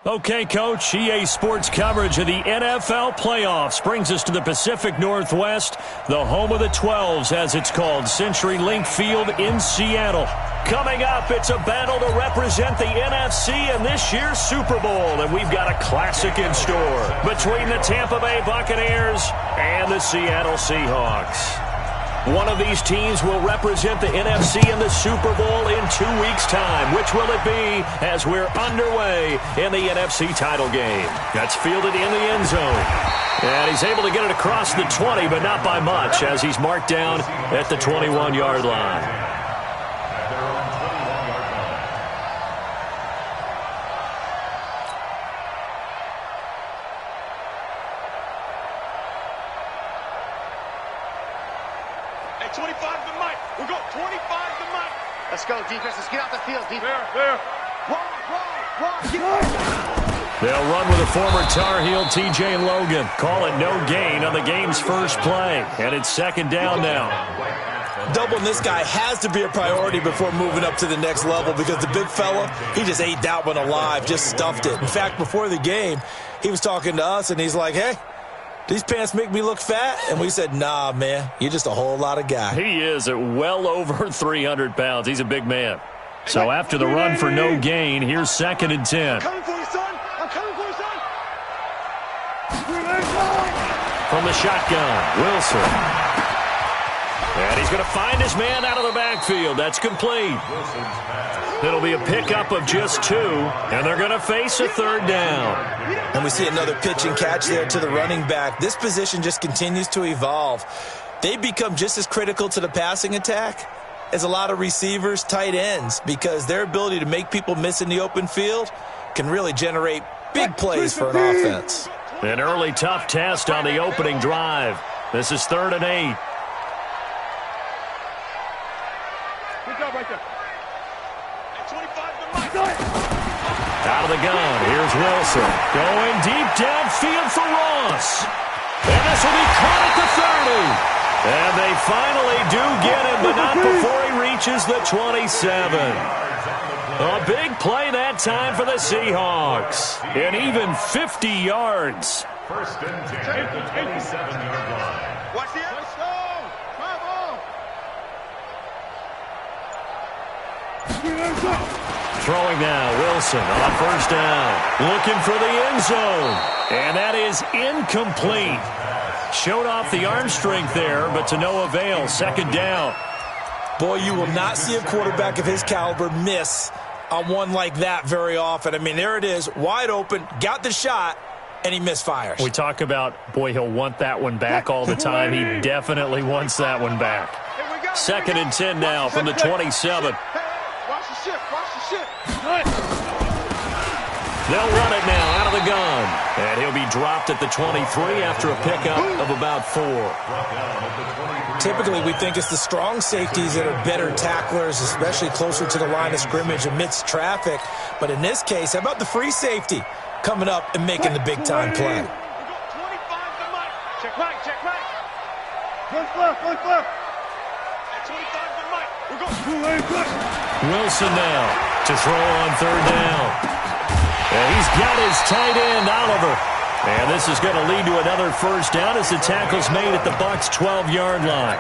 Okay, Coach, EA Sports coverage of the NFL playoffs brings us to the Pacific Northwest, the home of the 12s, as it's called, CenturyLink Field in Seattle. Coming up, it's a battle to represent the NFC in this year's Super Bowl, and we've got a classic in store between the Tampa Bay Buccaneers and the Seattle Seahawks. One of these teams will represent the NFC in the Super Bowl in 2 weeks' time. Which will it be as we're underway in the NFC title game? That's fielded in the end zone. And he's able to get it across the 20, but not by much, as he's marked down at the 21-yard line. Let's go, defense. Let's get out the field, defense. There. They'll run with a former Tar Heel, TJ Logan. Call it no gain on the game's first play. And it's second down now. Doubling this guy has to be a priority before moving up to the next level, because the big fella, he just ate that one alive, just stuffed it. In fact, before the game, he was talking to us, and he's like, hey, these pants make me look fat? And we said, nah, man, you're just a whole lot of guy. He is at well over 300 pounds. He's a big man. So after the run for no gain, here's second and 10. I'm coming for you, son. I'm coming for you, son. From the shotgun, Wilson. And he's going to find his man out of the backfield. That's complete. It'll be a pickup of just 2, and they're going to face a third down. And we see another pitch and catch there to the running back. This position just continues to evolve. They become just as critical to the passing attack as a lot of receivers, tight ends, because their ability to make people miss in the open field can really generate big plays for an offense. An early tough test on the opening drive. This is 3rd and 8. Good job right there. Out of the gun, here's Wilson. Going deep downfield for Ross. And this will be caught at the 30. And they finally do get him, but not before he reaches the 27. A big play that time for the Seahawks. And even 50 yards. First and 10 at the 27-yard line. Watch the end. Throwing now, Wilson on first down. Looking for the end zone. And that is incomplete. Showed off the arm strength there, but to no avail. Second down. Boy, you will not see a quarterback of his caliber miss on one like that very often. I mean, there it is, wide open, got the shot, and he misfires. We talk about, boy, he'll want that one back all the time. He definitely wants that one back. Second and 10 now from the 27. They'll run it now out of the gun. And he'll be dropped at the 23 after a pickup of about 4. Typically, we think it's the strong safeties that are better tacklers, especially closer to the line of scrimmage amidst traffic. But in this case, how about the free safety coming up and making the big-time play? Check right. Look left. Wilson now to throw on third down. And he's got his tight end, Oliver. And this is going to lead to another first down as the tackle's made at the Bucs' 12-yard line.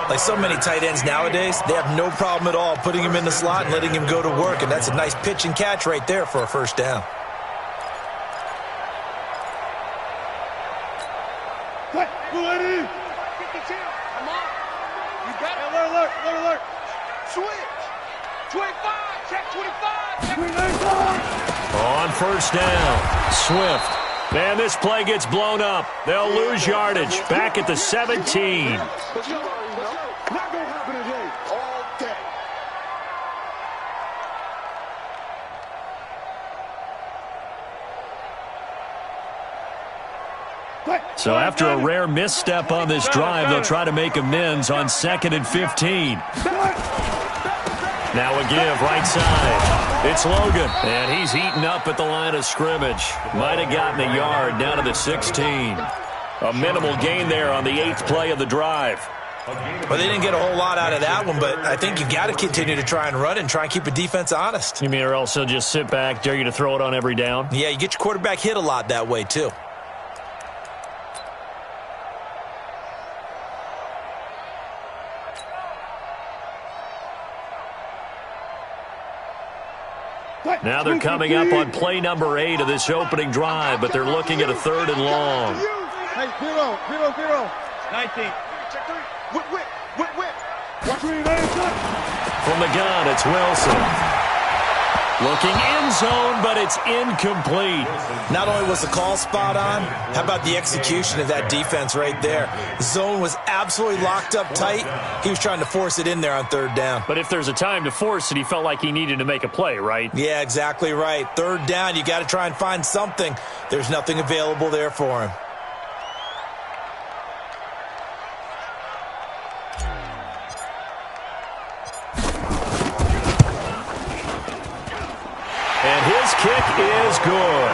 Like so many tight ends nowadays, they have no problem at all putting him in the slot and letting him go to work. And that's a nice pitch and catch right there for a first down. Alert. Switch. 25. Check 25. On first down, Swift. And this play gets blown up. They'll lose yardage. Back at the 17. So after a rare misstep on this drive, they'll try to make amends on 2nd and 15. Now a give right side. It's Logan, and he's heating up at the line of scrimmage. Might have gotten a yard down to the 16. A minimal gain there on the 8th play of the drive. Well, they didn't get a whole lot out of that one, but I think you got to continue to try and run and try and keep the defense honest. You mean or else he'll just sit back, dare you to throw it on every down? Yeah, you get your quarterback hit a lot that way, too. Now they're coming up on play number 8 of this opening drive, but they're looking at a 3rd and long. Hey, 0. 19. Check 3. Whip. From the gun, it's Wilson. Looking end zone, but it's incomplete. Not only was the call spot on, how about the execution of that defense right there? The zone was absolutely locked up tight. He was trying to force it in there on 3rd down. But if there's a time to force it, he felt like he needed to make a play, right? Yeah, exactly right. 3rd down, you got to try and find something. There's nothing available there for him. Kick is good.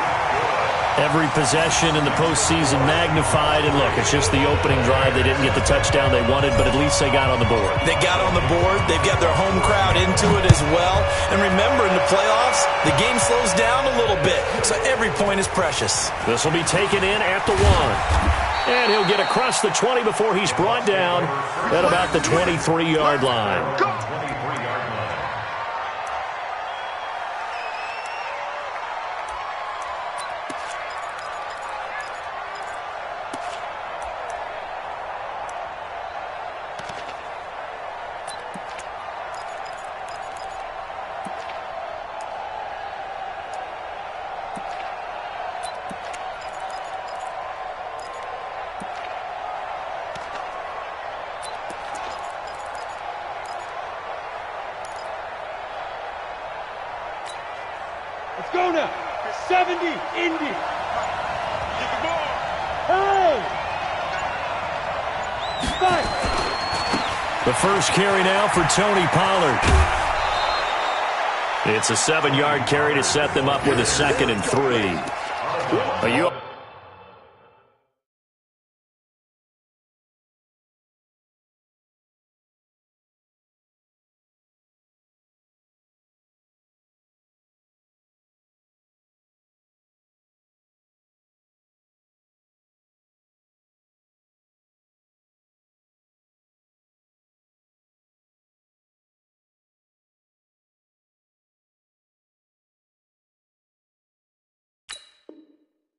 Every possession in the postseason magnified. And look, it's just the opening drive. They didn't get the touchdown they wanted, but at least they got on the board. They got on the board. They've got their home crowd into it as well. And remember, in the playoffs, the game slows down a little bit, so every point is precious. This will be taken in at the 1. And he'll get across the 20 before he's brought down at about the 23-yard line. Let's go now. 70, Indy. Hey! Fight. The first carry now for Tony Pollard. It's a 7-yard carry to set them up with a 2nd and 3.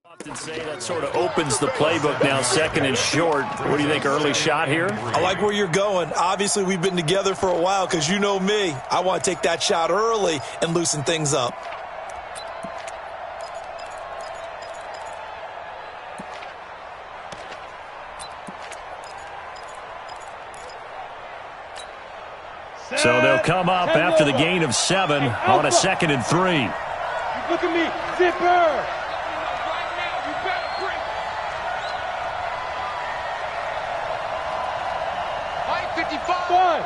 Often say that sort of opens the playbook now, 2nd and short. What do you think, early shot here? I like where you're going. Obviously, we've been together for a while because you know me. I want to take that shot early and loosen things up. So they'll come up after the gain of 7 on a 2nd and 3. Look at me, zipper. 5.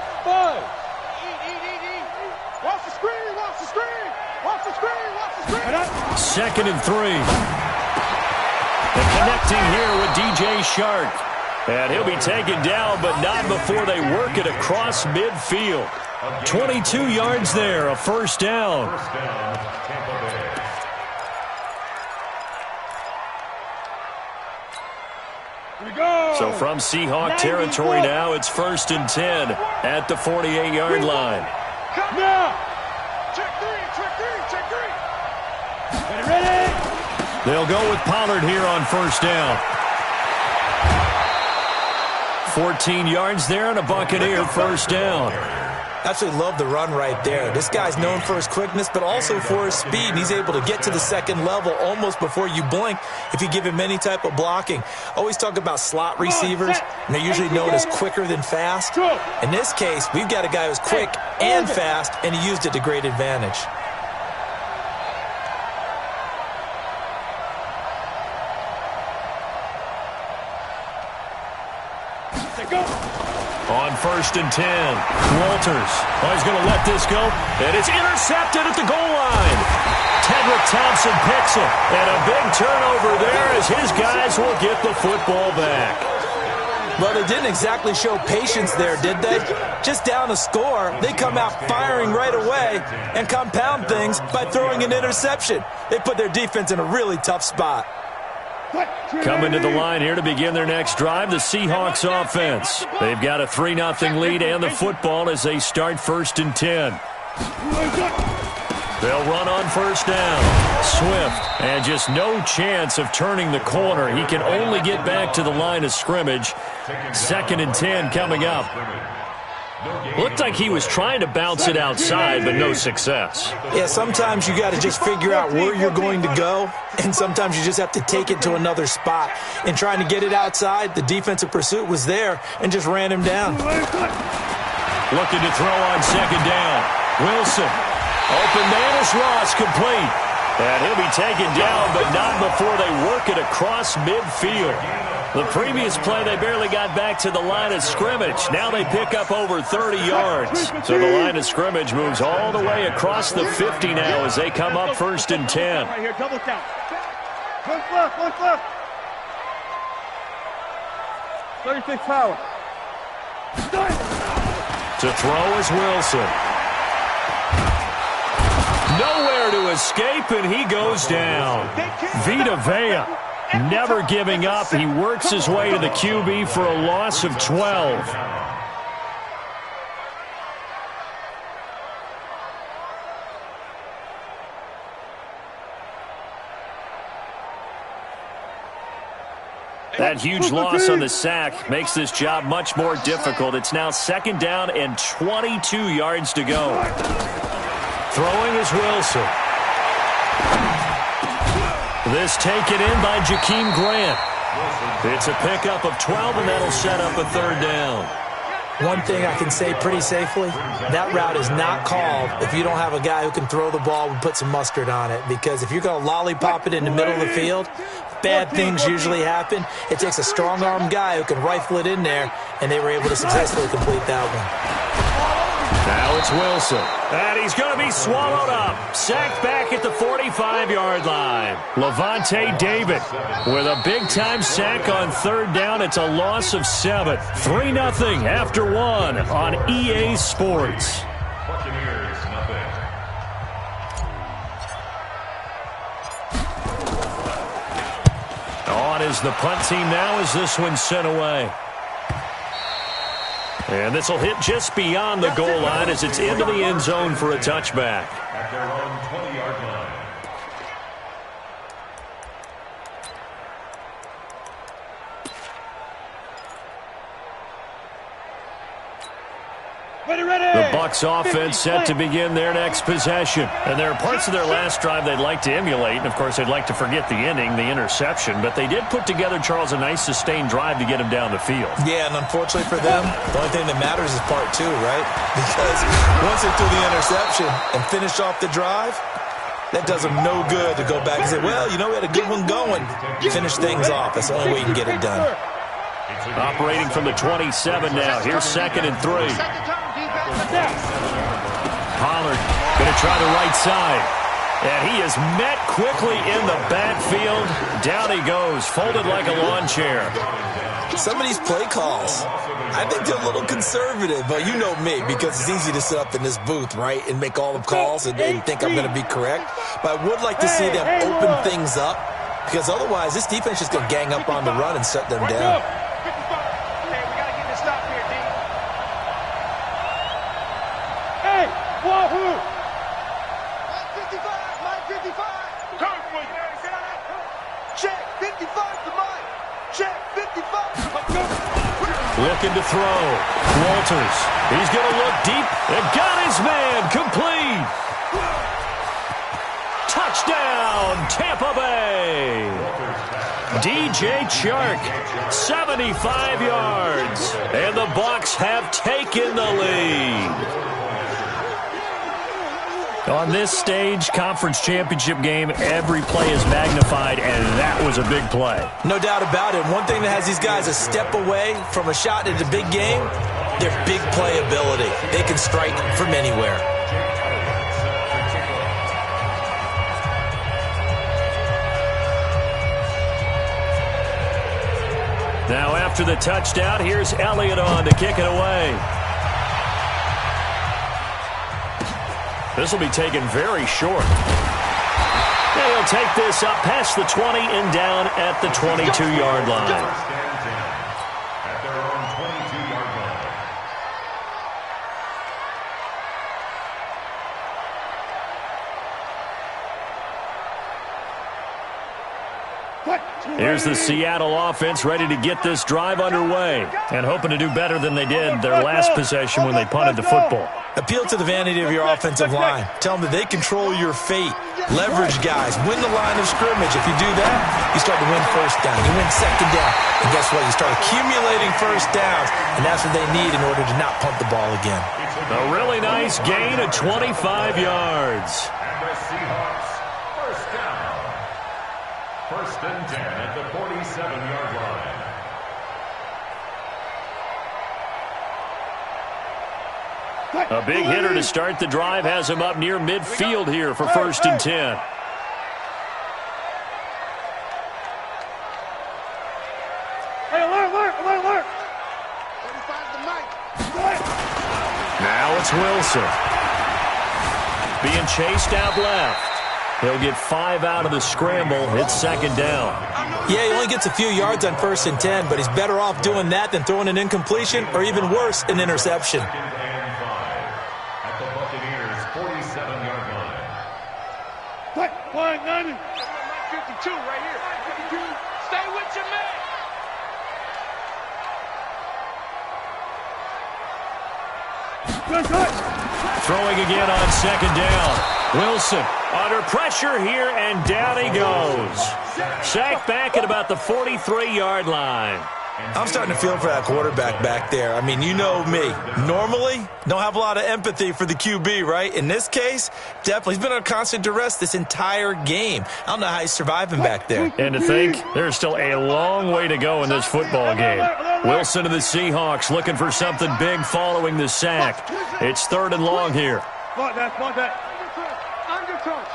Watch the screen. 2nd and 3. And connecting here with DJ Shark. And he'll be taken down, but not before they work it across midfield. 22 yards there, a 1st down. So from Seahawk territory now, it's 1st and 10 at the 48-yard line. Now. Check 3. Ready. They'll go with Pollard here on 1st down. 14 yards there and a Buccaneer 1st down. Absolutely love the run right there. This guy's known for his quickness, but also for his speed. And he's able to get to the 2nd level almost before you blink if you give him any type of blocking. Always talk about slot receivers, and they're usually known as quicker than fast. In this case, we've got a guy who's quick and fast, and he used it to great advantage. On 1st and 10, Walters. Oh, he's going to let this go, and it's intercepted at the goal line. Tedrick Thompson picks it, and a big turnover there as his guys will get the football back. Well, they didn't exactly show patience there, did they? Just down a score, they come out firing right away and compound things by throwing an interception. They put their defense in a really tough spot. Coming to the line here to begin their next drive, the Seahawks offense. They've got a 3-0 lead and the football as they start 1st and 10. They'll run on 1st down. Swift, and just no chance of turning the corner. He can only get back to the line of scrimmage. 2nd and 10 coming up. Looked like he was trying to bounce it outside, but no success. Yeah, sometimes you got to just figure out where you're going to go, and sometimes you just have to take it to another spot. In trying to get it outside, the defensive pursuit was there and just ran him down. Looking to throw on 2nd down. Wilson. Open man is Ross, complete. And he'll be taken down, but not before they work it across midfield. The previous play, they barely got back to the line of scrimmage. Now they pick up over 30 yards. So the line of scrimmage moves all the way across the 50 now as they come up 1st and 10. Right here, double count. Look left. 36 power. To throw is Wilson. Nowhere to escape, and he goes down. Vita Vea never giving up. He works his way to the QB for a loss of 12. That huge loss on the sack makes this job much more difficult. It's now 2nd down and 22 yards to go. Throwing is Wilson. This taken in by Jakeem Grant. It's a pickup of 12, and that'll set up a 3rd down. One thing I can say pretty safely, that route is not called if you don't have a guy who can throw the ball and put some mustard on it. Because if you're going to lollipop it in the middle of the field, bad things usually happen. It takes a strong-armed guy who can rifle it in there, and they were able to successfully complete that one. Now it's Wilson. And he's going to be swallowed up. Sacked back at the 45-yard line. Levante David with a big-time sack on 3rd down. It's a loss of 7. 3-0 after 1 on EA Sports. On is the punt team now as this one's sent away. And this will hit just beyond the goal line as it's into the end zone for a touchback. At their own 20-yard line. The Bucs offense set to begin their next possession. And there are parts of their last drive they'd like to emulate. And, of course, they'd like to forget the inning, the interception. But they did put together, Charles, a nice sustained drive to get him down the field. Yeah, and unfortunately for them, the only thing that matters is part 2, right? Because once they threw the interception and finished off the drive, that does them no good to go back and say, well, you know, we had a good one going. Finish things off. That's the only way you can get it done. Operating from the 27 now. Here's 2nd and 3. Pollard going to try the right side. And he is met quickly in the backfield. Down he goes, folded like a lawn chair. Some of these play calls, I think they're a little conservative, but you know me, because it's easy to sit up in this booth, right, and make all the calls and think I'm going to be correct. But I would like to see them open things up, because otherwise this defense is going to gang up on the run and shut them down. Wahoo! Check 55 to mine. Check 55. Looking to throw. Walters. He's going to look deep and got his man. Complete. Touchdown, Tampa Bay. DJ Chark, 75 yards. And the Bucs have taken the lead. On this stage, conference championship game, every play is magnified, and that was a big play. No doubt about it. One thing that has these guys a step away from a shot at the big game, their big play ability. They can strike from anywhere. Now, after the touchdown. Here's Elliott on to kick it away. This will be taken very short. And he'll take this up past the 20 and down at the 22-yard line. Here's the Seattle offense ready to get this drive underway and hoping to do better than they did their last possession when they punted the football. Appeal to the vanity of your offensive line. Tell them that they control your fate. Leverage guys. Win the line of scrimmage. If you do that, you start to win first down. You win second down. And guess what? You start accumulating first downs, and that's what they need in order to not punt the ball again. A really nice gain of 25 yards. And the Seahawks, first down. First and 10 at the 47-yard line. A big hitter to start the drive has him up near midfield here for first and 10. Hey, alert. Now it's Wilson. Being chased out left. He'll get 5 out of the scramble. It's second down. Yeah, he only gets a few yards on first and 10, but he's better off doing that than throwing an incompletion or even worse, an interception. At the Buccaneers 47-yard line. Line 90. 52 right here. 52. Stay with your man. Good. Throwing again on second down. Wilson under pressure here, and down he goes. Sacked back at about the 43-yard line. I'm starting to feel for that quarterback back there. I mean, you know me. Normally, don't have a lot of empathy for the QB, right? In this case, definitely. He's been under constant duress this entire game. I don't know how he's surviving back there. And to think, there's still a long way to go in this football game. Wilson to the Seahawks looking for something big following the sack. It's third and long here. Want that. Undercross.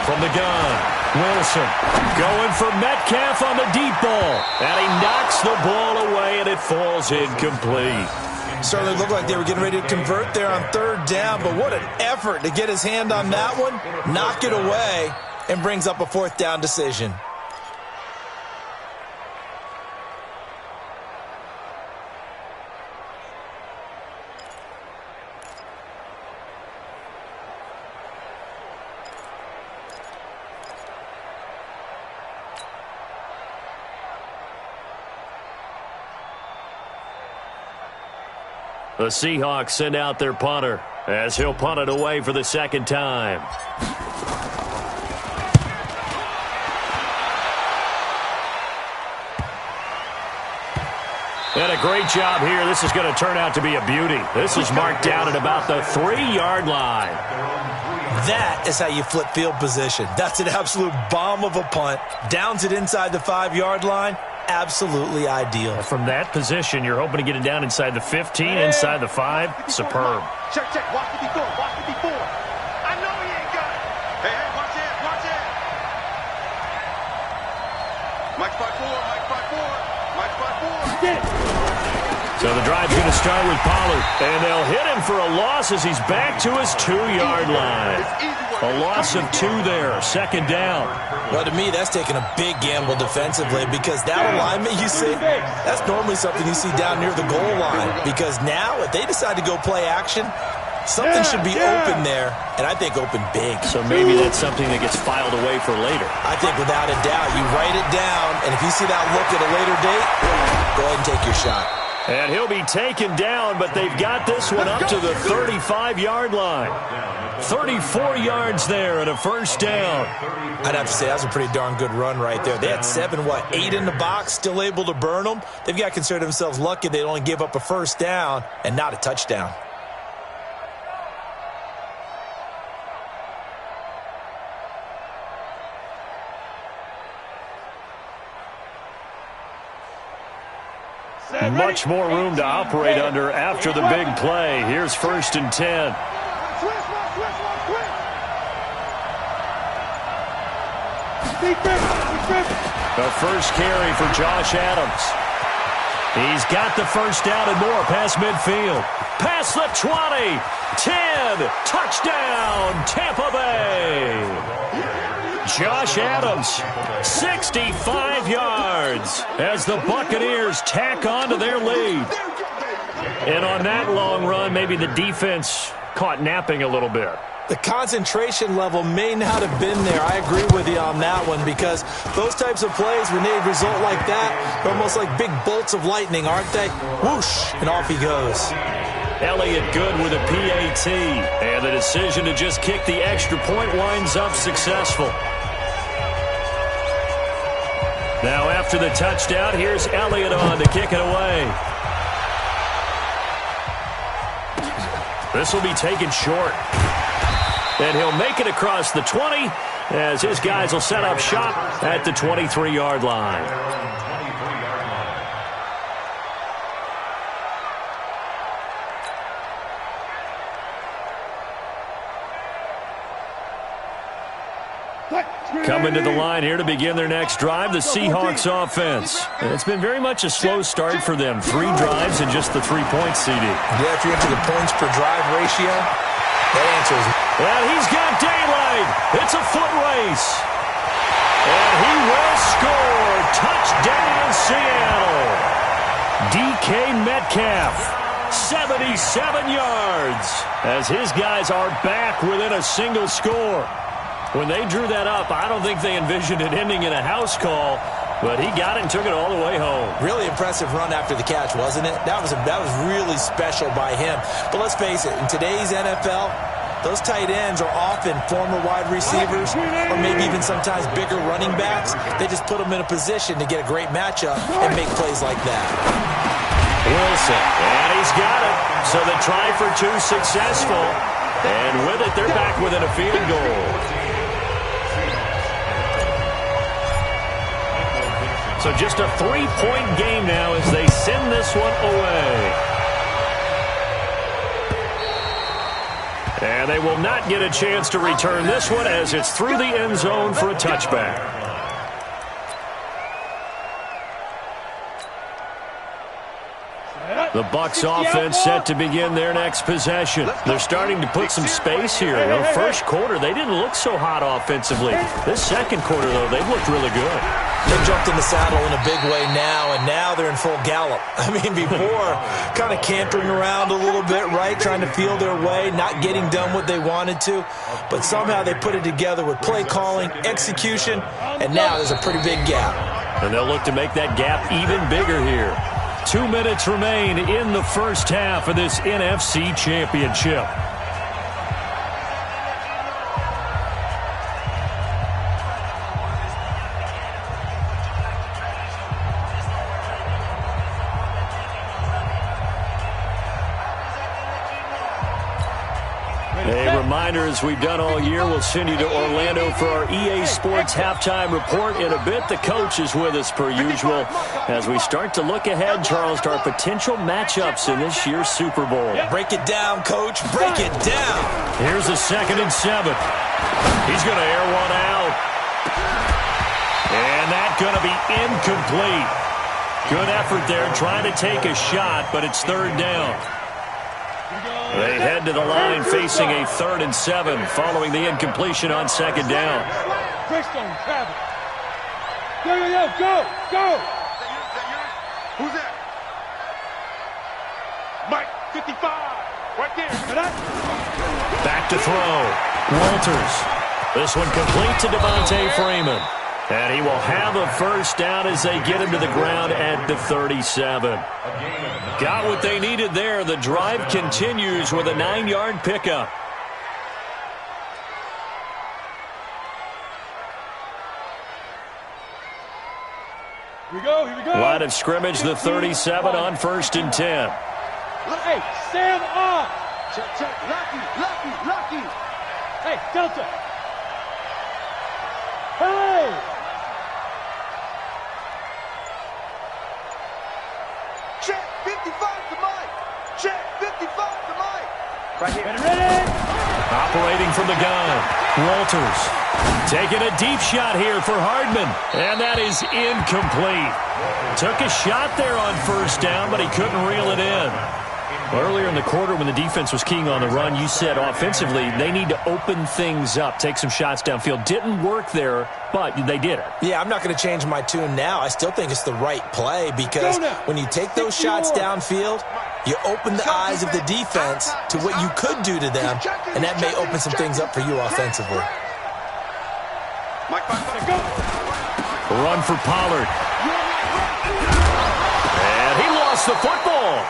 From the gun, Wilson going for Metcalf on the deep ball. And he knocks the ball away, and it falls incomplete. Certainly looked like they were getting ready to convert there on third down, but what an effort to get his hand on that one, knock it away, and brings up a fourth down decision. The Seahawks send out their punter as he'll punt it away for the second time. And a great job here. This is going to turn out to be a beauty. This is marked down at about the 3-yard line. That is how you flip field position. That's an absolute bomb of a punt. Downs it inside the 5-yard line. Absolutely ideal. From that position, you're hoping to get it down inside the 15, inside the 5. Superb. Check. Watch what he's doing. I know he ain't got it. Hey, watch it. Mike 5-4. So the drive's going to start with Pollard, and they'll hit him for a loss as he's back to his 2-yard line. A loss of 2 there, second down. Well, to me, that's taking a big gamble defensively because that alignment you see, that's normally something you see down near the goal line. Because now, if they decide to go play action, something should be open there, and I think open big. So maybe that's something that gets filed away for later. I think without a doubt, you write it down, and if you see that look at a later date, go ahead and take your shot. And he'll be taken down, but they've got this one up to the 35-yard line. 34 yards there and a first down. I'd have to say that was a pretty darn good run right there. They had 8 in the box, still able to burn them. They've got to consider themselves lucky they only gave up a first down and not a touchdown. Much more room to operate under after the big play. Here's first and 10. The first carry for Josh Adams. He's got the first down and more past midfield. Past the 20, 10, touchdown, Tampa Bay. Josh Adams, 65 yards as the Buccaneers tack on to their lead. And on that long run, maybe the defense caught napping a little bit. The concentration level may not have been there. I agree with you on that one, because those types of plays, when they result like that, they're almost like big bolts of lightning, aren't they? Whoosh, and off he goes. Elliott good with a PAT, and the decision to just kick the extra point winds up successful. Now after the touchdown, here's Elliott on to kick it away. This will be taken short. And he'll make it across the 20 as his guys will set up shop at the 23-yard line. Coming to the line here to begin their next drive, the Seahawks offense. And it's been very much a slow start for them. 3 drives and just the 3 points, CD. Yeah, if you're into the points per drive ratio, that answer is... And he's got daylight. It's a foot race. And he will score. Touchdown, Seattle. DK Metcalf, 77 yards, as his guys are back within a single score. When they drew that up, I don't think they envisioned it ending in a house call, but he got it and took it all the way home. Really impressive run after the catch, wasn't it? That was really special by him. But let's face it, in today's NFL, those tight ends are often former wide receivers or maybe even sometimes bigger running backs. They just put them in a position to get a great matchup and make plays like that. Wilson, and he's got it. So the try for 2 successful. And with it, they're back within a field goal. So just a 3-point game now as they send this one away. And they will not get a chance to return this one as it's through the end zone for a touchback. The Bucs offense set to begin their next possession. They're starting to put some space here. The first quarter, they didn't look so hot offensively. This second quarter, though, they've looked really good. They jumped in the saddle in a big way now, and now they're in full gallop. I mean, before, kind of cantering around a little bit, right, trying to feel their way, not getting done what they wanted to. But somehow they put it together with play calling, execution, and now there's a pretty big gap. And they'll look to make that gap even bigger here. 2 minutes remain in the first half of this NFC Championship. A reminder, as we've done all year, we'll send you to Orlando for our EA Sports halftime report in a bit. The coach is with us per usual as we start to look ahead, Charles, to our potential matchups in this year's Super Bowl. Break it down, Coach. Break it down. Here's a 2nd and 7. He's going to air one out. And that's going to be incomplete. Good effort there trying to take a shot, but it's 3rd down. They head to the line facing a 3rd and 7 following the incompletion on 2nd down. Bristol, Travis. Go. Who's that? Mike, 55. Right there. Back to throw. Walters. This one complete to Devontae Freeman. And he will have a first down as they get him to the ground at the 37. Got what they needed there. The drive continues with a 9-yard pickup. Here we go. Line of scrimmage, the 37 on 1st and 10. Hey, stand up. Check. Lucky. Hey, Delta. Hey. Check, 55 to Mike. Check, 55 to Mike. Right here. Ready? Operating from the gun, Walters. Taking a deep shot here for Hardman. And that is incomplete. Took a shot there on first down, but he couldn't reel it in. Earlier in the quarter when the defense was keying on the run, you said offensively they need to open things up, take some shots downfield. Didn't work there, but they did it. Yeah, I'm not going to change my tune now. I still think it's the right play because when you take those shots downfield, you open the eyes of the defense to what you could do to them, and that may open some things up for you offensively. Run for Pollard. And he lost the football.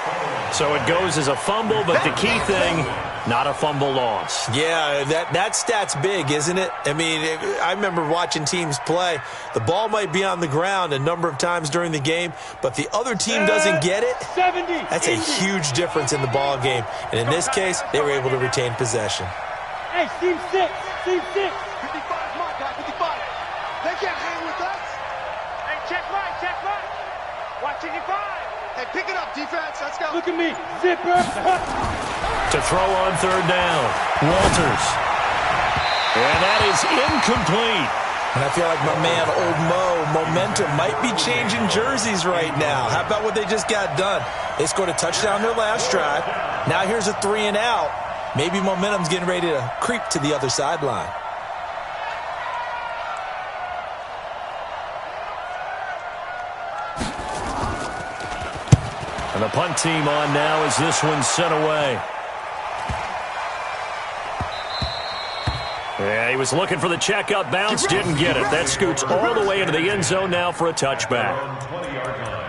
So it goes as a fumble, but the key thing, not a fumble loss. Yeah, that stat's big, isn't it? I mean, I remember watching teams play. The ball might be on the ground a number of times during the game, but if the other team doesn't get it, that's a huge difference in the ball game. And in this case, they were able to retain possession. Hey, team 6, team 6. 55, my guy, 55. They can't hang with us. Hey, check right, check right. Watch 55. Hey, pick it up, defense. Let's go. Look at me, zipper. To throw on third down, Walters. And that is incomplete. And I feel like my man, Old Mo, momentum might be changing jerseys right now. How about what they just got done? They scored a touchdown their last drive. Now here's a 3 and out. Maybe momentum's getting ready to creep to the other sideline. And the punt team on now as this one's sent away. Yeah, he was looking for the checkup bounce, didn't get it. That scoots all the way into the end zone now for a touchback. 20-yard line.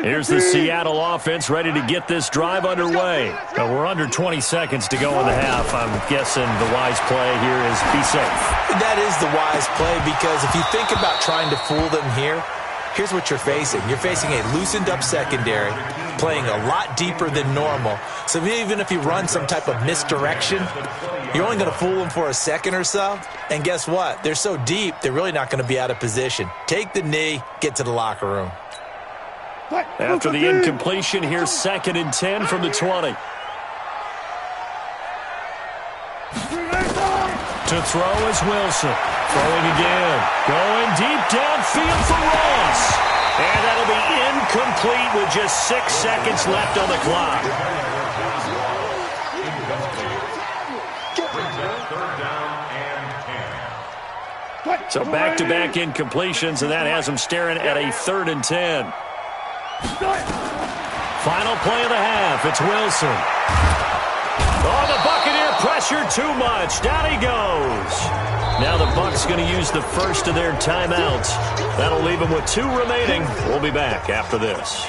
Here's the Seattle offense ready to get this drive underway. Now we're under 20 seconds to go in the half. I'm guessing the wise play here is be safe. That is the wise play because if you think about trying to fool them here, here's what you're facing. You're facing a loosened up secondary, playing a lot deeper than normal. So even if you run some type of misdirection, you're only going to fool them for a second or so. And guess what? They're so deep, they're really not going to be out of position. Take the knee, get to the locker room. After the incompletion, here's 2nd and 10 from the 20. To throw is Wilson. Throwing again. Going deep downfield for Ross. And that'll be incomplete with just 6 seconds left on the clock. So back-to-back incompletions, and that has them staring at a 3rd and 10. Final play of the half. It's Wilson. Oh, the Buccaneer pressure too much. Down he goes. Now the Bucs going to use the first of their timeouts. That'll leave them with 2 remaining. We'll be back after this.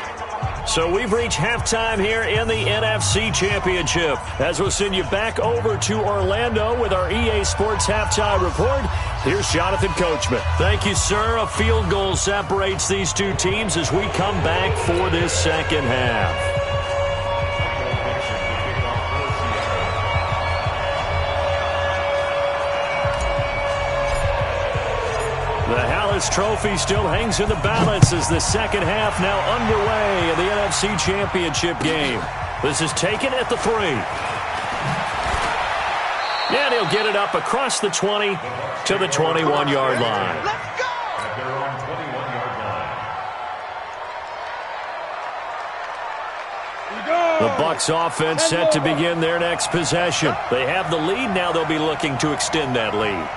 So we've reached halftime here in the NFC Championship. As we'll send you back over to Orlando with our EA Sports Halftime Report, here's Jonathan Coachman. Thank you, sir. A field goal separates these 2 teams as we come back for this second half. The Hallis Trophy still hangs in the balance as the second half now underway in the NFC Championship game. This is taken at the 3. And he'll get it up across the 20 to the 21-yard line. Let's go! At their own 21-yard line. The Bucs offense set to begin their next possession. They have the lead. Now they'll be looking to extend that lead.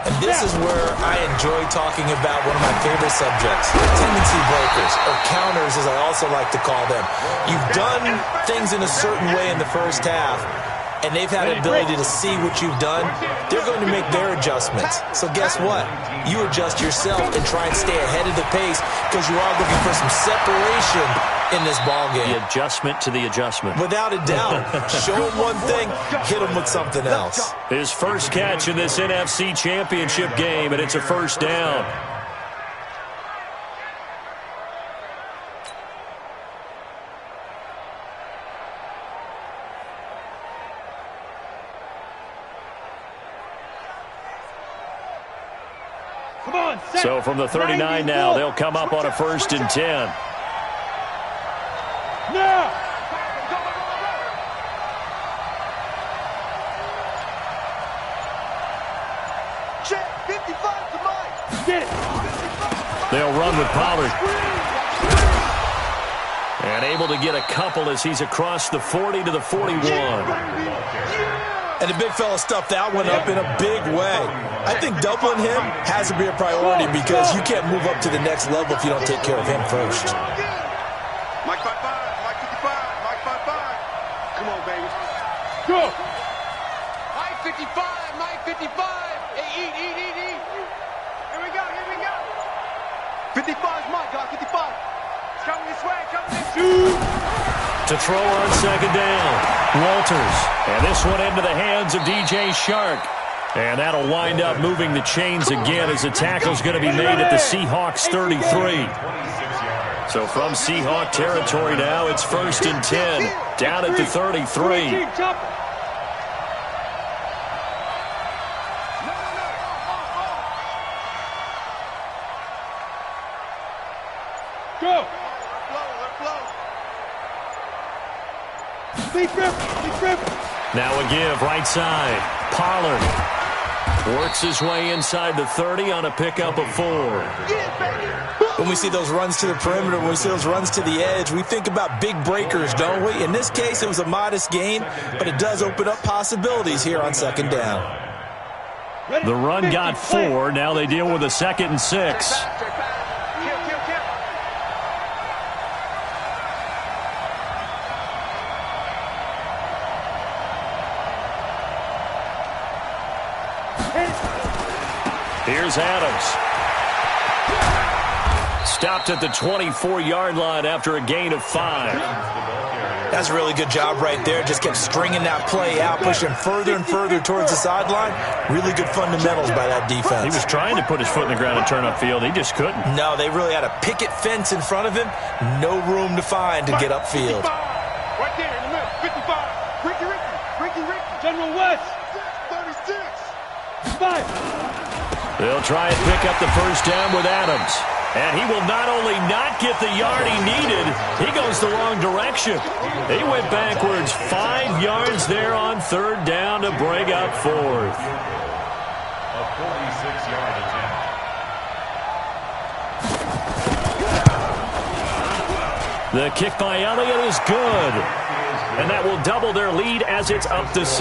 And this is where I enjoy talking about one of my favorite subjects, tendency breakers, or counters as I also like to call them. You've done things in a certain way in the first half. and they've had the ability to see what you've done, they're going to make their adjustments. So guess what? You adjust yourself and try and stay ahead of the pace because you are looking for some separation in this ball game. The adjustment to the adjustment. Without a doubt. Show them one thing, hit them with something else. His first catch in this NFC Championship game, and it's a first down. So from the 39 now, they'll come up on a 1st and 10. Now! Check, 55 to Mike. Get it! They'll run with Pollard. And able to get a couple as he's across the 40 to the 41. And the big fella stuffed that one up in a big way. I think doubling him has to be a priority because you can't move up to the next level if you don't take care of him first. Mike 55, Mike 55, Mike 55. Come on, baby. Go! Mike 55, Mike 55. Hey, eat. Here we go. 55 is Mike, guys, 55. It's coming this way, To throw on 2nd down, Walters. And this one into the hands of DJ Shark. And that'll wind up moving the chains again as the tackle's going to be made at the Seahawks 33. So from Seahawk territory now, it's 1st and 10. Down at the 33. Go! Big rip! Now a give, right side. Pollard works his way inside the 30 on a pickup of 4. When we see those runs to the perimeter, when we see those runs to the edge, we think about big breakers, don't we? In this case, it was a modest gain, but it does open up possibilities here on 2nd down. The run got 4. Now they deal with a 2nd and 6. Here's Adams. Stopped at the 24-yard line after a gain of 5. That's a really good job right there. Just kept stringing that play out, pushing further and further towards the sideline. Really good fundamentals by that defense. He was trying to put his foot in the ground and turn upfield. He just couldn't. No, they really had a picket fence in front of him. No room to find to get upfield. Right there in the middle, 55. Ricky. General West! 36. 5! They'll try and pick up the first down with Adams. And he will not only not get the yard he needed, he goes the wrong direction. He went backwards 5 yards there on 3rd down to bring up 4th. A 46-yard attempt. The kick by Elliott is good. And that will double their lead as it's up to 6.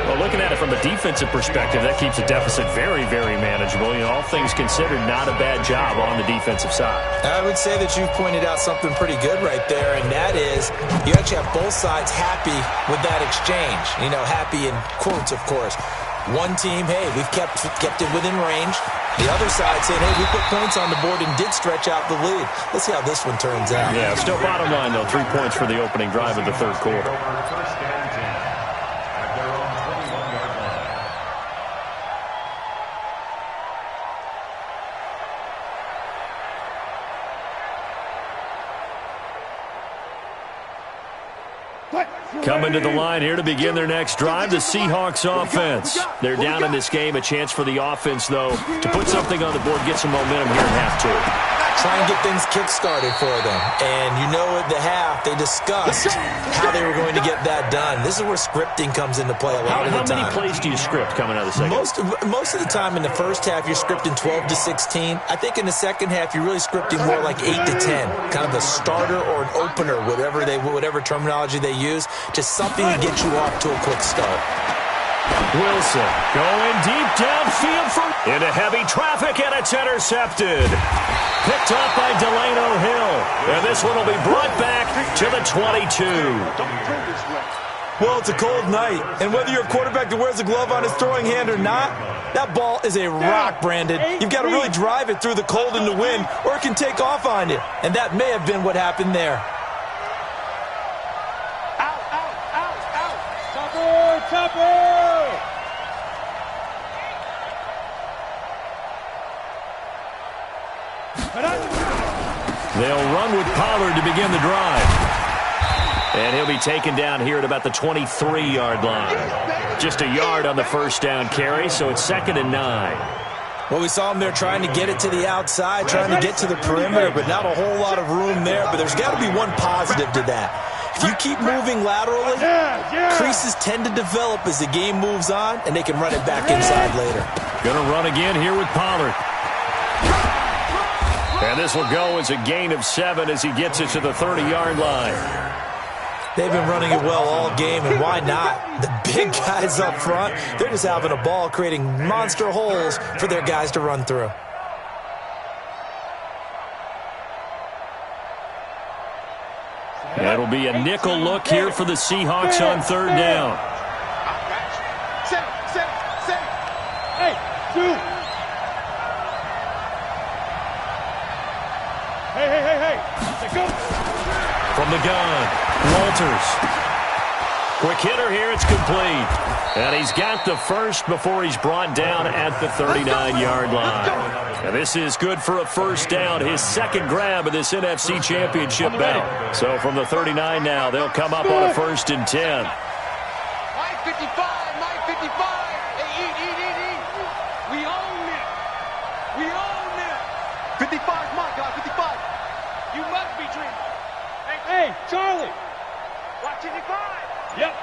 Well, looking at it from a defensive perspective, that keeps the deficit very, very manageable. You know, all things considered, not a bad job on the defensive side. I would say that you've pointed out something pretty good right there, and that is you actually have both sides happy with that exchange. You know, happy in quotes, of course. One team, hey, we've kept it within range. The other side saying, hey, we put points on the board and did stretch out the lead. Let's see how this one turns out. Yeah, still bottom line, though, 3 points for the opening drive of the 3rd quarter. First and 10 at their own 21-yard line. Coming to the line here to begin their next drive, the Seahawks offense. They're down in this game. A chance for the offense, though, to put something on the board, get some momentum here in half 2. Try and get things kick-started for them. And you know at the half, they discussed how they were going to get that done. This is where scripting comes into play a lot of the time. How many plays do you script coming out of the second? Most of the time in the first half, you're scripting 12 to 16. I think in the second half, you're really scripting more like 8 to 10. Kind of a starter or an opener, whatever terminology they use. Just something to get you off to a quick start. Wilson going deep downfield into heavy traffic, and it's intercepted. Picked up by Delano Hill. And this one will be brought back to the 22. Well, it's a cold night, and whether you're a quarterback that wears a glove on his throwing hand or not, that ball is a rock, Brandon. You've got to really drive it through the cold and the wind, or it can take off on you, and that may have been what happened there. Out, out, out, out. Topper, Topper! They'll run with Pollard to begin the drive. And he'll be taken down here at about the 23-yard line. Just a yard on the first down carry, so it's 2nd and 9. Well, we saw him there trying to get it to the outside, trying to get to the perimeter, but not a whole lot of room there. But there's got to be one positive to that. If you keep moving laterally, creases tend to develop as the game moves on, and they can run it back inside later. Going to run again here with Pollard. And this will go as a gain of 7 as he gets it to the 30-yard line. They've been running it well all game, and why not? The big guys up front, they're just having a ball, creating monster holes for their guys to run through. It'll be a nickel look here for the Seahawks on 3rd down. Hey, two. Hey. Let's go. From the gun, Walters. Quick hitter here, it's complete. And he's got the first before he's brought down at the 39-yard line. And this is good for a first down, his second grab of this NFC Championship bout. So from the 39 now, they'll come up on a 1st and 10. My 55, my 55. Hey, eat. We own it. We own it. 55 is my guy, 55. You must be dreaming. Hey, Charlie. Watch 55. Yep.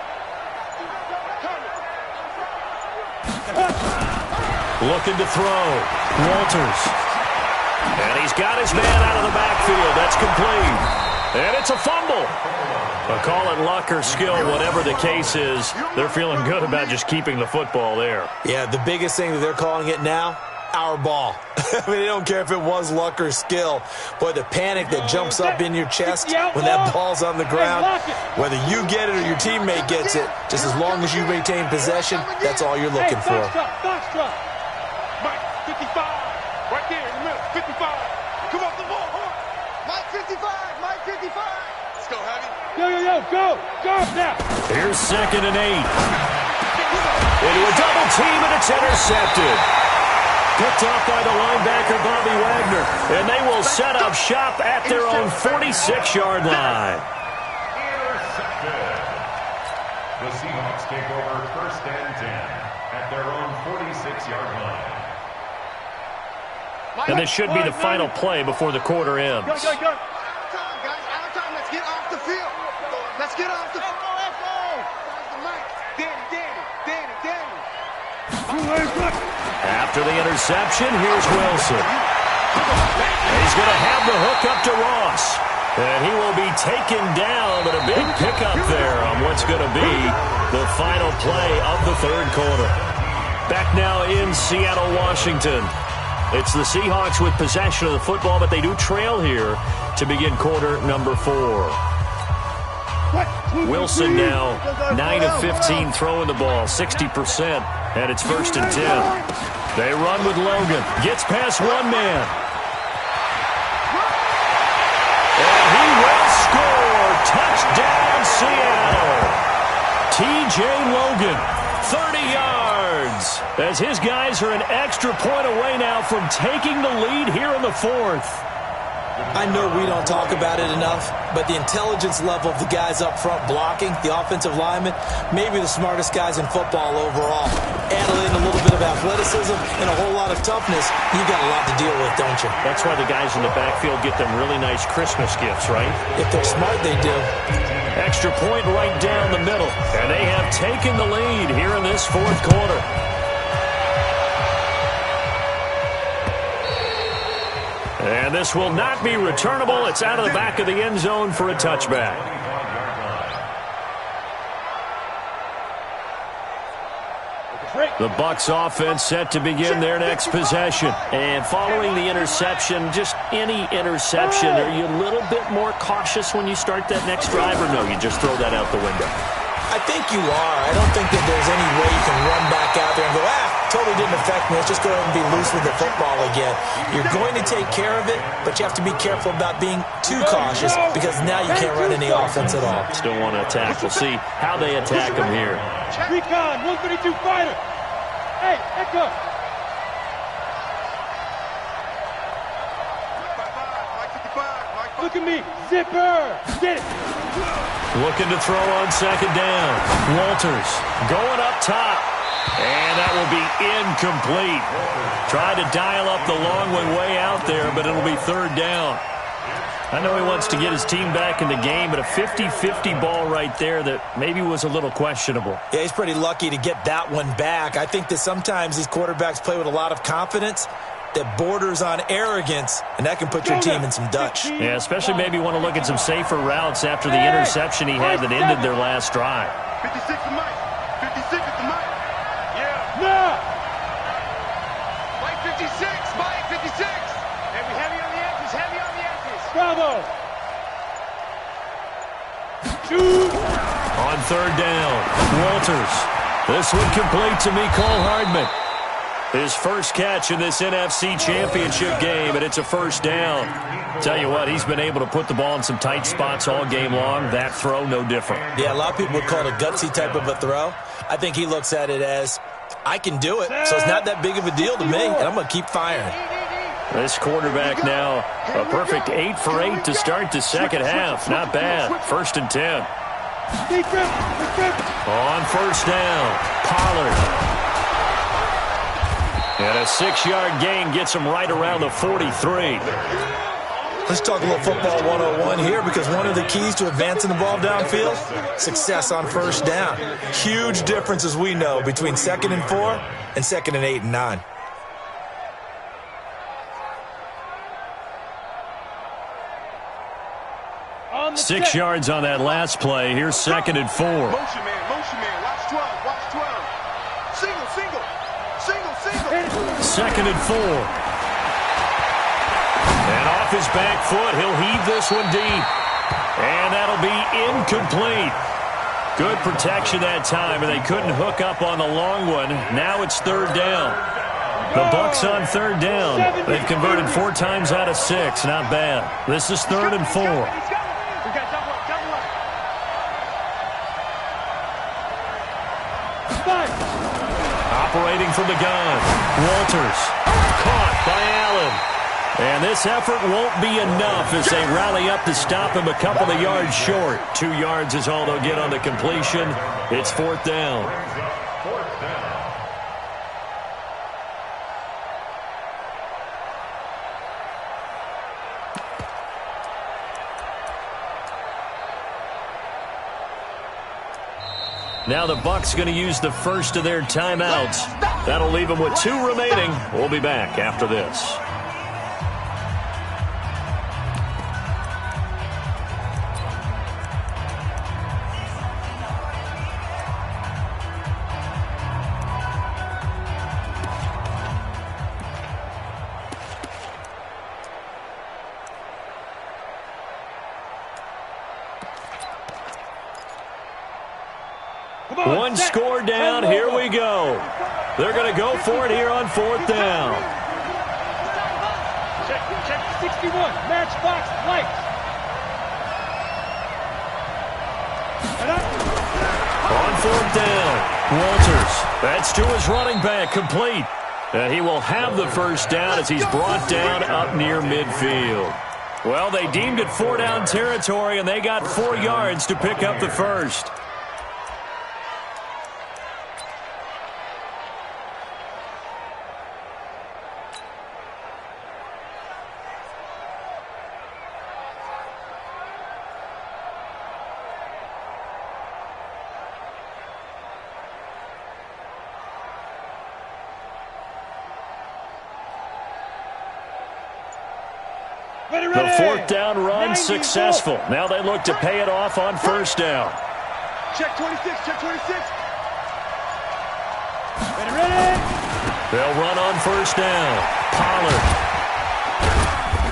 Looking to throw. Walters. And he's got his man out of the backfield. That's complete. And it's a fumble. But call it luck or skill, whatever the case is, they're feeling good about just keeping the football there. Yeah, the biggest thing that they're calling it now, our ball. I mean, they don't care if it was luck or skill. Boy, the panic that jumps up in your chest when that ball's on the ground, whether you get it or your teammate gets it, just as long as you retain possession, that's all you're looking for. Box drop. Mike, 55. Right there in the middle, 55. Come off the ball, Mike 55, Mike 55. Let's go, Heavy. Go. Go now. Here's 2nd and 8. Into a double team, and it's intercepted. Picked off by the linebacker, Bobby Wagner. And they will set up shop at their own 46-yard line. Intercepted. The Seahawks take over 1st and 10 at their own 46-yard line. And this should be the final play before the quarter ends. Go. Out of time, guys. Out of time. Let's get off the field. Let's get off the field. Let's go. Mike. Danny. After the interception, here's Wilson. He's going to have the hook up to Ross. And he will be taken down, but a big pickup there on what's going to be the final play of the 3rd quarter. Back now in Seattle, Washington. It's the Seahawks with possession of the football, but they do trail here to begin quarter number 4. Wilson now 9 of 15 throwing the ball, 60%, and it's 1st and 10. They run with Logan, gets past one man. And he will score. Touchdown, Seattle. T.J. Logan, 30 yards, as his guys are an extra point away now from taking the lead here in the 4th. I know we don't talk about it enough, but the intelligence level of the guys up front blocking, the offensive linemen, maybe the smartest guys in football overall. Add in a little bit of athleticism and a whole lot of toughness, you've got a lot to deal with, don't you? That's why the guys in the backfield get them really nice Christmas gifts, right? If they're smart, they do. Extra point right down the middle, and they have taken the lead here in this 4th quarter. And this will not be returnable. It's out of the back of the end zone for a touchback. The Bucs offense set to begin their next possession. And following the interception, just any interception, are you a little bit more cautious when you start that next drive, or no, you just throw that out the window? I think you are. I don't think that there's any way you can run back out there and go, totally didn't affect me. Let's just go ahead and be loose with the football again. You're going to take care of it, but you have to be careful about being too cautious because now you can't run any offense at all. Still want to attack. We'll see how they attack him here. Recon, 132 fighter. Hey, Echo. Look at me. Zipper. Get it. Looking to throw on second down. Walters going up top. And that will be incomplete. Trying to dial up the long one way out there, but it'll be third down. I know he wants to get his team back in the game, but a 50-50 ball right there that maybe was a little questionable. Yeah, he's pretty lucky to get that one back. I think that sometimes these quarterbacks play with a lot of confidence that borders on arrogance, and that can put your team in some Dutch. Yeah, especially maybe want to look at some safer routes after the interception he had that ended their last drive. 56 to Mike. 56 at the Mike. Yeah. No. Mike 56. Mike 56. Heavy on the edges. Heavy on the edges. Bravo. Shoot. On third down, Walters. This one complete to Mecole Hardman. His first catch in this NFC Championship game, and it's a first down. Tell you what, he's been able to put the ball in some tight spots all game long. That throw, no different. Yeah, a lot of people would call it a gutsy type of a throw. I think he looks at it as, I can do it, so it's not that big of a deal to me, and I'm going to keep firing. This quarterback now, a perfect 8 for 8 to start the second half. Not bad. First and 10. On first down, Pollard. And a 6-yard gain gets him right around the 43. Let's talk a little football 101 here, because one of the keys to advancing the ball downfield, success on first down. Huge difference, as we know, between 2nd and 4 and 2nd and 8 and 9. On the 6 set. yards on that last play. Here's 2nd and 4. Motion man. Watch 12. Watch 12. Single. 2nd and 4. And off his back foot, he'll heave this one deep. And that'll be incomplete. Good protection that time, and they couldn't hook up on the long one. Now it's third down. The Bucs on third down. They've converted 4 times out of 6. Not bad. This is 3rd and 4. We got double up. Operating from the gun, Walters, caught by Allen. And this effort won't be enough as they rally up to stop him a couple of yards short. 2 yards is all they'll get on the completion. It's 4th down. Now the Bucs going to use the first of their timeouts. That'll leave them with 2 remaining. We'll be back after this. One score down. Here we go. They're going to go for it here on 4th down. Check 61. Matchbox lights. On 4th down, Walters. That's to his running back, complete. And he will have the first down as he's brought down up near midfield. Well, they deemed it 4-down territory, and they got 4 yards to pick up the first. The 4th down run successful. Now they look to pay it off on first down. Check 26. Ready. They'll run on first down. Pollard.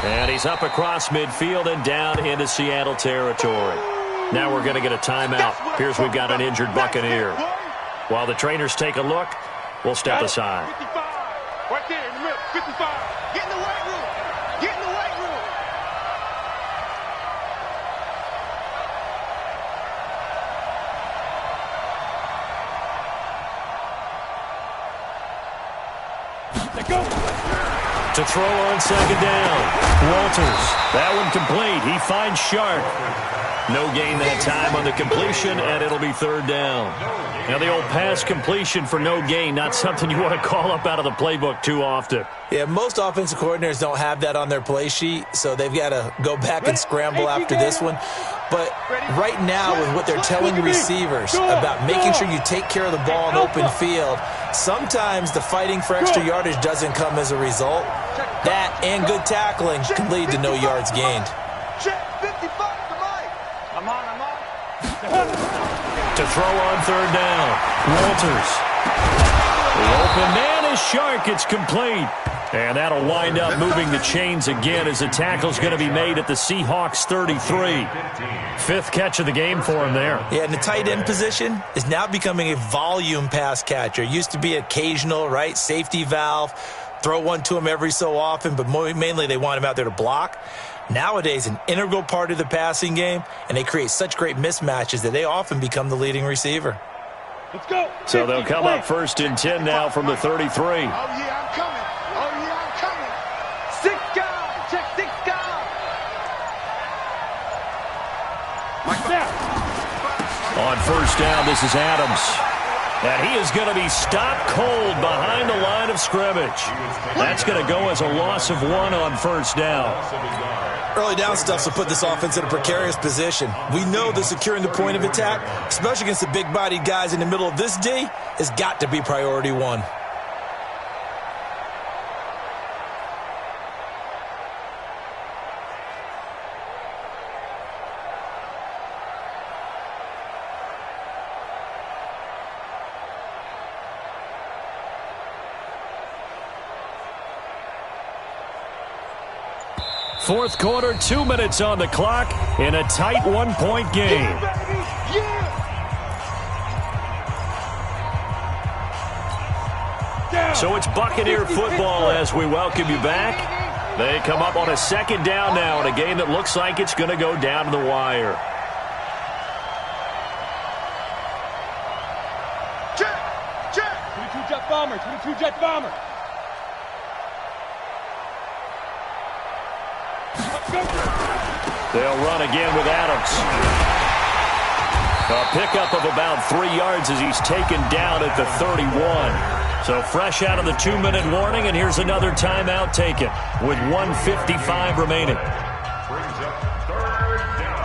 And he's up across midfield and down into Seattle territory. Now we're going to get a timeout. Appears we've got an injured Buccaneer. While the trainers take a look, we'll step aside. 55. Right there in the middle. 55. Get in the weight room. Get in the weight room. Let go. To throw on second down. Walters. That one complete. He finds Sharp. No gain that time on the completion, and it'll be third down. Now, the old pass completion for no gain, not something you want to call up out of the playbook too often. Yeah, most offensive coordinators don't have that on their play sheet, so they've got to go back and scramble after this one. But right now, with what they're telling receivers about making sure you take care of the ball in open field, sometimes the fighting for extra yardage doesn't come as a result. That and good tackling can lead to no yards gained. Check 55 to Mike. I'm on. To throw on third down. Walters. The open man is Shark. It's complete. And that'll wind up moving the chains again as the tackle's going to be made at the Seahawks 33. Fifth catch of the game for him there. Yeah, and the tight end position is now becoming a volume pass catcher. It used to be occasional, right? Safety valve. Throw one to him every so often, but mainly they want him out there to block. Nowadays, an integral part of the passing game, and they create such great mismatches that they often become the leading receiver. Let's go. So they'll come up first and 10 now from the 33. Oh, yeah, I'm coming. Oh, yeah, I'm coming. 6 guys. Check 6 guys. On first down, this is Adams. And he is going to be stopped cold behind the line of scrimmage. That's going to go as a loss of 1 on first down. Early down stuff will put this offense in a precarious position. We know that securing the point of attack, especially against the big-bodied guys in the middle of this D, has got to be priority 1. Fourth quarter, 2 minutes on the clock in a tight 1-point game. So it's Buccaneer football as we welcome you back. They come up on a second down now in a game that looks like it's going to go down to the wire. Check. 22 jet bomber. 22 jet bomber. They'll run again with Adams. A pickup of about 3 yards as he's taken down at the 31. So fresh out of the 2-minute warning, and here's another timeout taken with 1:55 remaining. Brings up third down.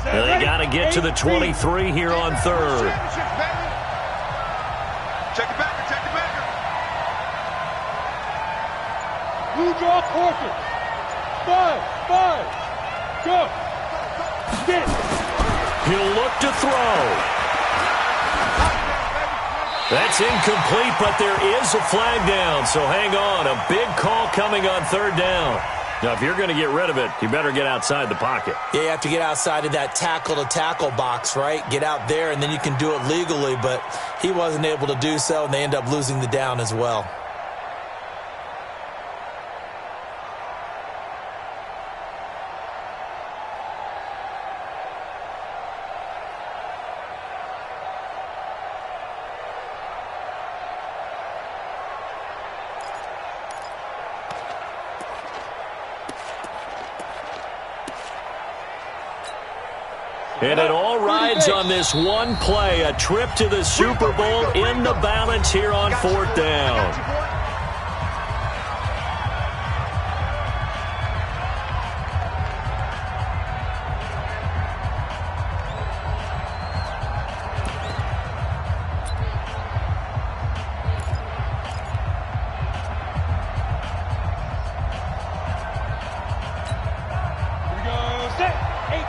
They got to get to the 23 here on third. Check the backer. Check the backer. Blue draw quarter. 5. Go. Get it. He'll look to throw. That's incomplete, but there is a flag down, so hang on. A big call coming on third down. Now, if you're going to get rid of it, you better get outside the pocket. Yeah, you have to get outside of that tackle-to-tackle box, right? Get out there, and then you can do it legally, but he wasn't able to do so, and they end up losing the down as well. And it all rides on this one play, a trip to the Super Bowl in the balance here on fourth down. Here we go. Set. 8.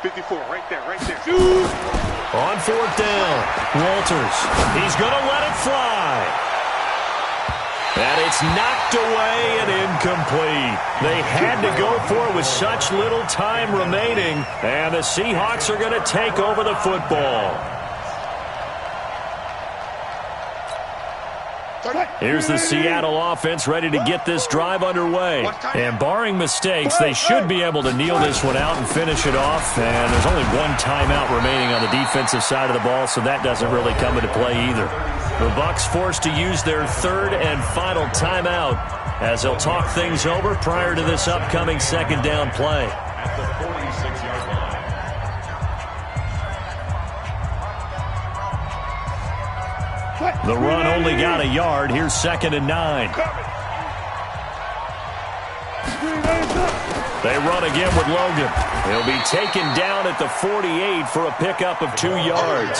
54, right there, right there. Shoot! On fourth down, Walters. He's going to let it fly. And it's knocked away and incomplete. They had to go for it with such little time remaining. And the Seahawks are going to take over the football. Here's the Seattle offense ready to get this drive underway. And barring mistakes, they should be able to kneel this one out and finish it off. And there's only one timeout remaining on the defensive side of the ball, so that doesn't really come into play either. The Bucs forced to use their third and final timeout as they'll talk things over prior to this upcoming second down play. At the 46-yard line. The run only got a yard. Here's 2nd and 9. They run again with Logan. He'll be taken down at the 48 for a pickup of 2 yards.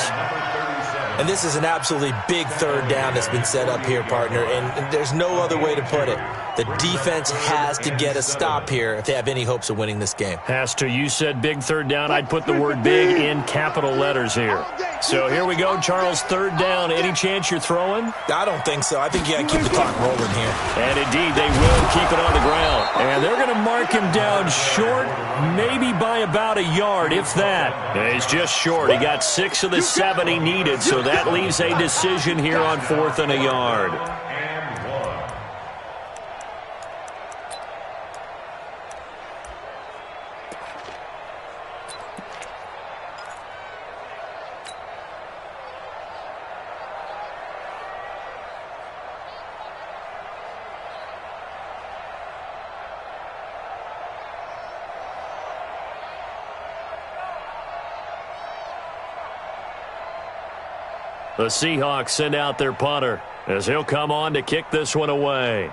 And this is an absolutely big third down that's been set up here, partner, and there's no other way to put it. The defense has to get a stop here if they have any hopes of winning this game. Has to. You said big third down. I'd put the word big in capital letters here. So here we go, Charles, third down. Any chance you're throwing? I don't think so. I think you got to keep the clock rolling here. And indeed, they will keep it on the ground. And they're going to mark him down short, maybe by about a yard, if that. And he's just short. He got 6 of the 7 he needed, so that leaves a decision here on 4th and a yard. The Seahawks send out their punter as he'll come on to kick this one away.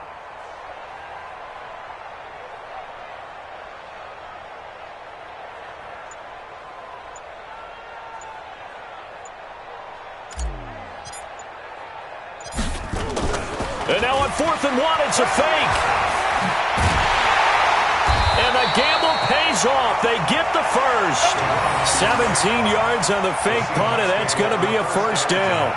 And now on 4th and 1, it's a fake. And the gamble pays off. They get the first. 17 yards on the fake punt, and that's going to be a first down.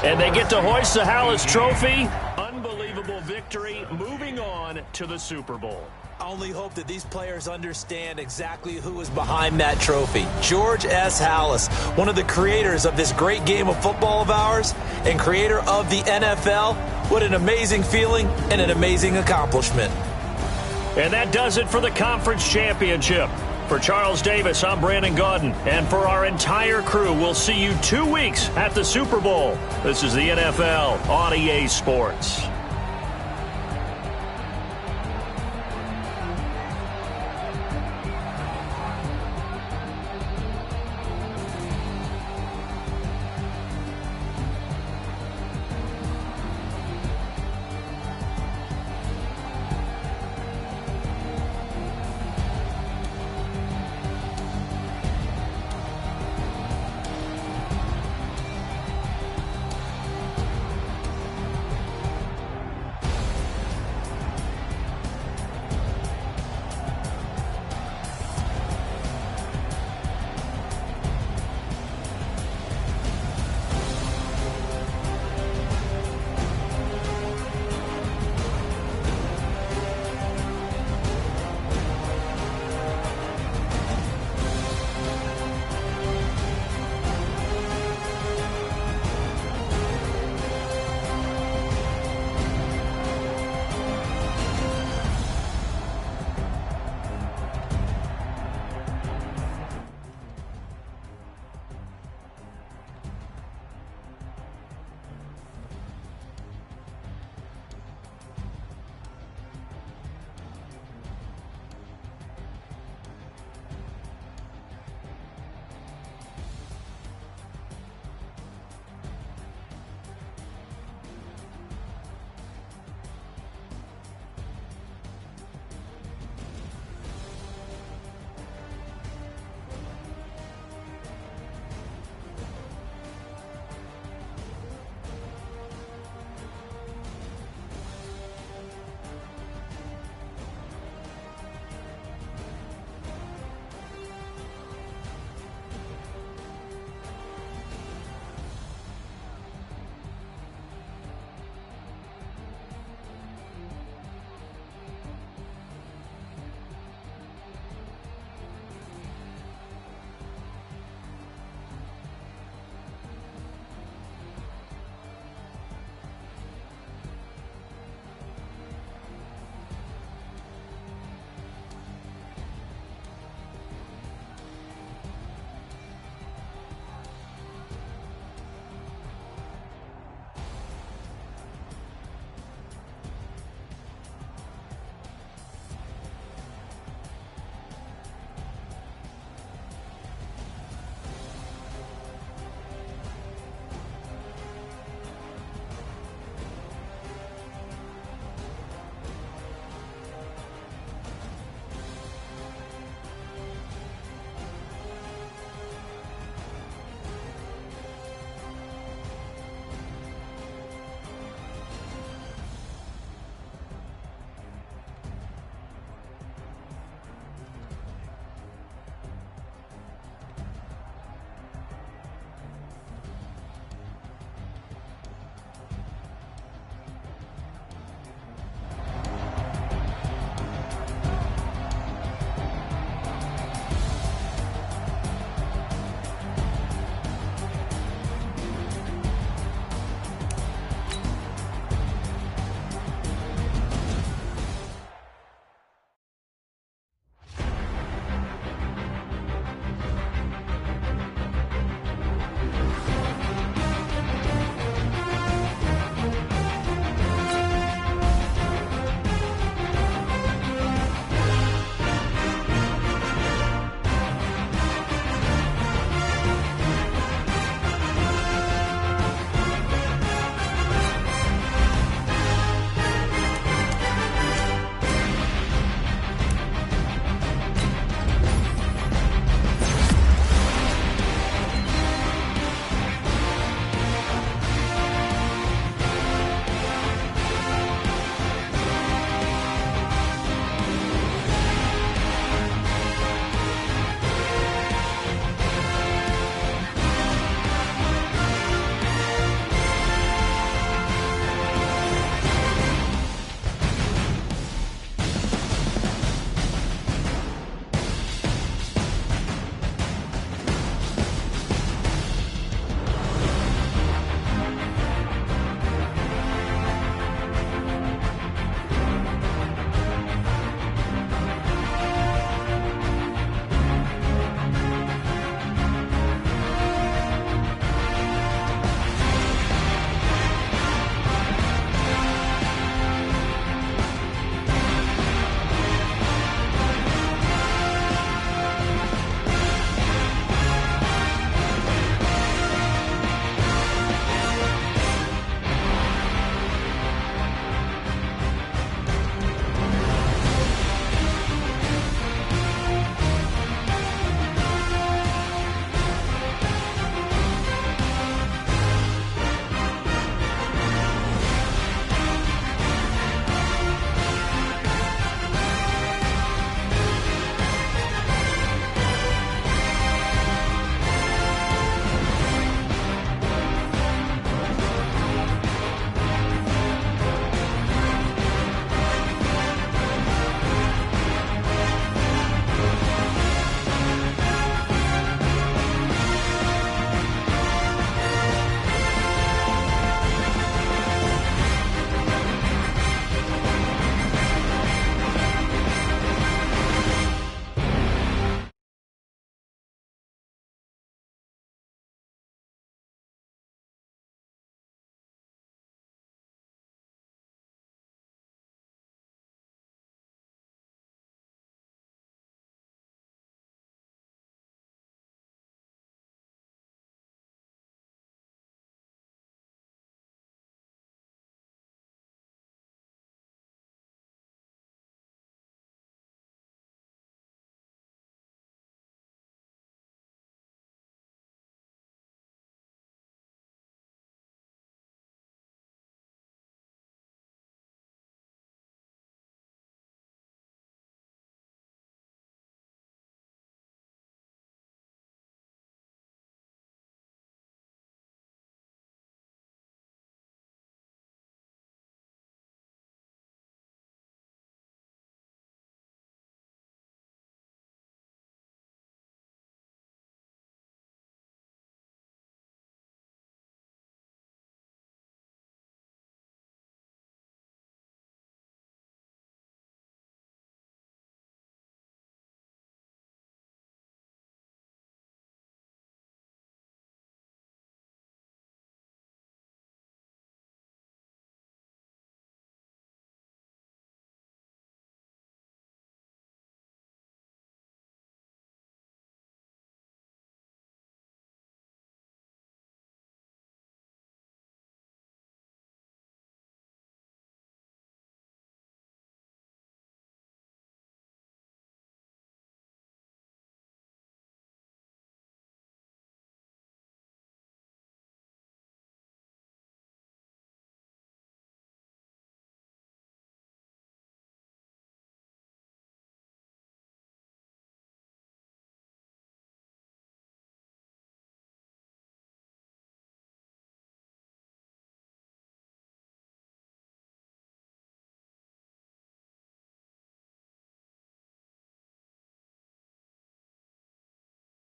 And they get to hoist the Hallis Trophy. Unbelievable victory, moving on to the Super Bowl. I only hope that these players understand exactly who is behind that trophy. George S. Hallis, one of the creators of this great game of football of ours and creator of the NFL. What an amazing feeling and an amazing accomplishment. And that does it for the conference championship. For Charles Davis, I'm Brandon Gaudin. And for our entire crew, we'll see you 2 weeks at the Super Bowl. This is the NFL on EA Sports.